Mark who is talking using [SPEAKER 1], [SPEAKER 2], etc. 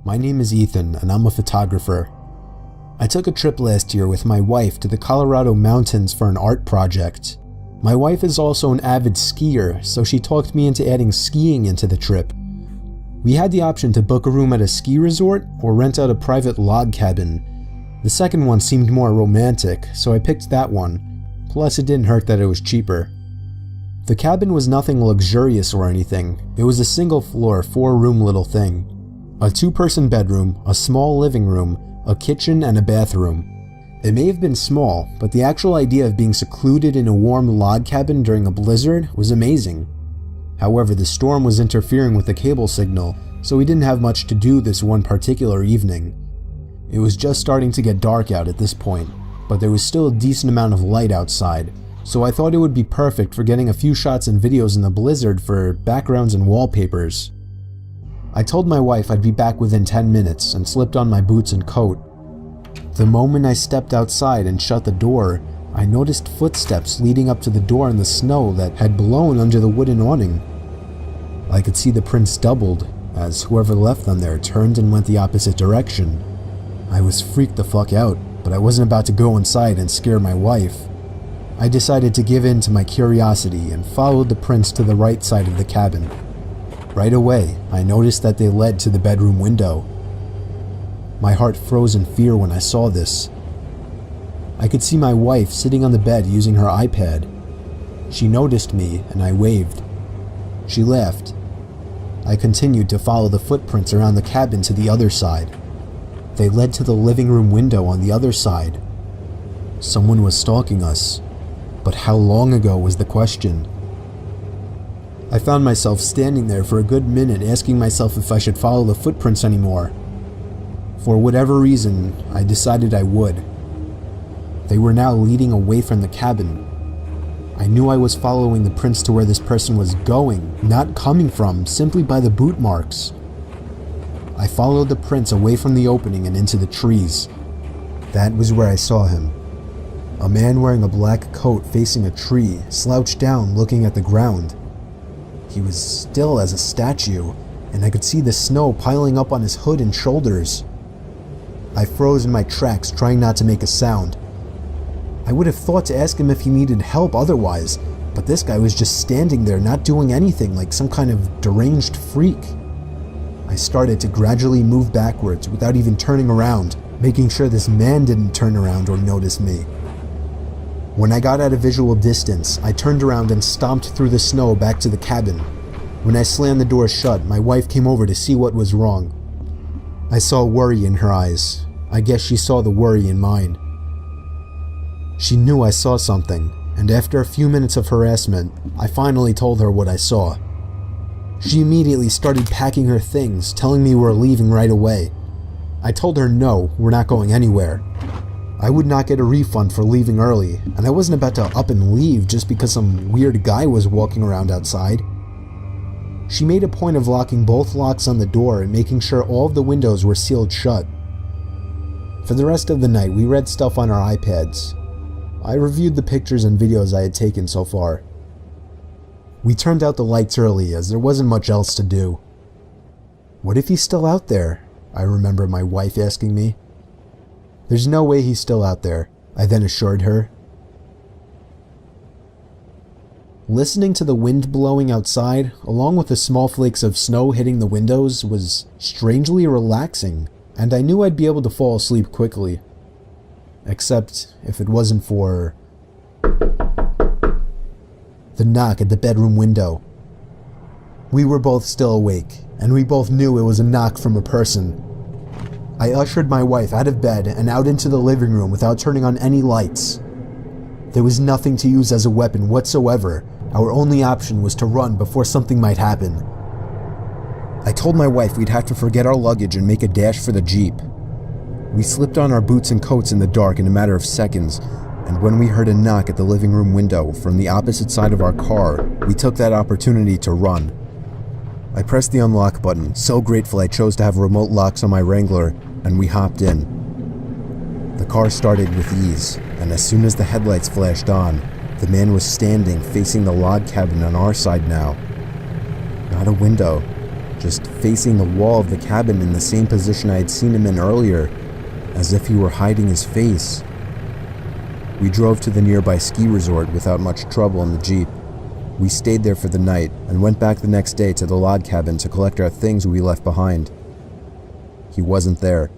[SPEAKER 1] My name is Ethan, and I'm a photographer. I took a trip last year with my wife to the Colorado mountains for an art project. My wife is also an avid skier, so she talked me into adding skiing into the trip. We had the option to book a room at a ski resort or rent out a private log cabin. The second one seemed more romantic, so I picked that one. Plus, it didn't hurt that it was cheaper. The cabin was nothing luxurious or anything. It was a single floor, 4-room little thing. A 2-person bedroom, a small living room, a kitchen, and a bathroom. It may have been small, but the actual idea of being secluded in a warm log cabin during a blizzard was amazing. However, the storm was interfering with the cable signal, so we didn't have much to do this one particular evening. It was just starting to get dark out at this point, but there was still a decent amount of light outside, so I thought it would be perfect for getting a few shots and videos in the blizzard for backgrounds and wallpapers. I told my wife I'd be back within 10 minutes and slipped on my boots and coat. The moment I stepped outside and shut the door, I noticed footsteps leading up to the door in the snow that had blown under the wooden awning. I could see the prints doubled, as whoever left them there turned and went the opposite direction. I was freaked the fuck out, but I wasn't about to go inside and scare my wife. I decided to give in to my curiosity and followed the prints to the right side of the cabin. Right away, I noticed that they led to the bedroom window. My heart froze in fear when I saw this. I could see my wife sitting on the bed using her iPad. She noticed me and I waved. She laughed. I continued to follow the footprints around the cabin to the other side. They led to the living room window on the other side. Someone was stalking us, but how long ago was the question? I found myself standing there for a good minute asking myself if I should follow the footprints anymore. For whatever reason, I decided I would. They were now leading away from the cabin. I knew I was following the prints to where this person was going, not coming from, simply by the boot marks. I followed the prints away from the opening and into the trees. That was where I saw him. A man wearing a black coat facing a tree, slouched down looking at the ground. He was still as a statue, and I could see the snow piling up on his hood and shoulders. I froze in my tracks, trying not to make a sound. I would have thought to ask him if he needed help otherwise, but this guy was just standing there not doing anything, like some kind of deranged freak. I started to gradually move backwards without even turning around, making sure this man didn't turn around or notice me. When I got at a visual distance, I turned around and stomped through the snow back to the cabin. When I slammed the door shut, my wife came over to see what was wrong. I saw worry in her eyes. I guess she saw the worry in mine. She knew I saw something, and after a few minutes of harassment, I finally told her what I saw. She immediately started packing her things, telling me we're leaving right away. I told her no, we're not going anywhere. I would not get a refund for leaving early, and I wasn't about to up and leave just because some weird guy was walking around outside. She made a point of locking both locks on the door and making sure all of the windows were sealed shut. For the rest of the night, we read stuff on our iPads. I reviewed the pictures and videos I had taken so far. We turned out the lights early as there wasn't much else to do. What if he's still out there? I remember my wife asking me. There's no way he's still out there, I then assured her. Listening to the wind blowing outside, along with the small flakes of snow hitting the windows, was strangely relaxing, and I knew I'd be able to fall asleep quickly. Except if it wasn't for the knock at the bedroom window. We were both still awake, and we both knew it was a knock from a person. I ushered my wife out of bed and out into the living room without turning on any lights. There was nothing to use as a weapon whatsoever. Our only option was to run before something might happen. I told my wife we'd have to forget our luggage and make a dash for the Jeep. We slipped on our boots and coats in the dark in a matter of seconds, and when we heard a knock at the living room window from the opposite side of our car, we took that opportunity to run. I pressed the unlock button, so grateful I chose to have remote locks on my Wrangler, and we hopped in. The car started with ease, and as soon as the headlights flashed on, the man was standing facing the log cabin on our side now. Not a window, just facing the wall of the cabin in the same position I had seen him in earlier, as if he were hiding his face. We drove to the nearby ski resort without much trouble in the Jeep. We stayed there for the night and went back the next day to the log cabin to collect our things we left behind. He wasn't there.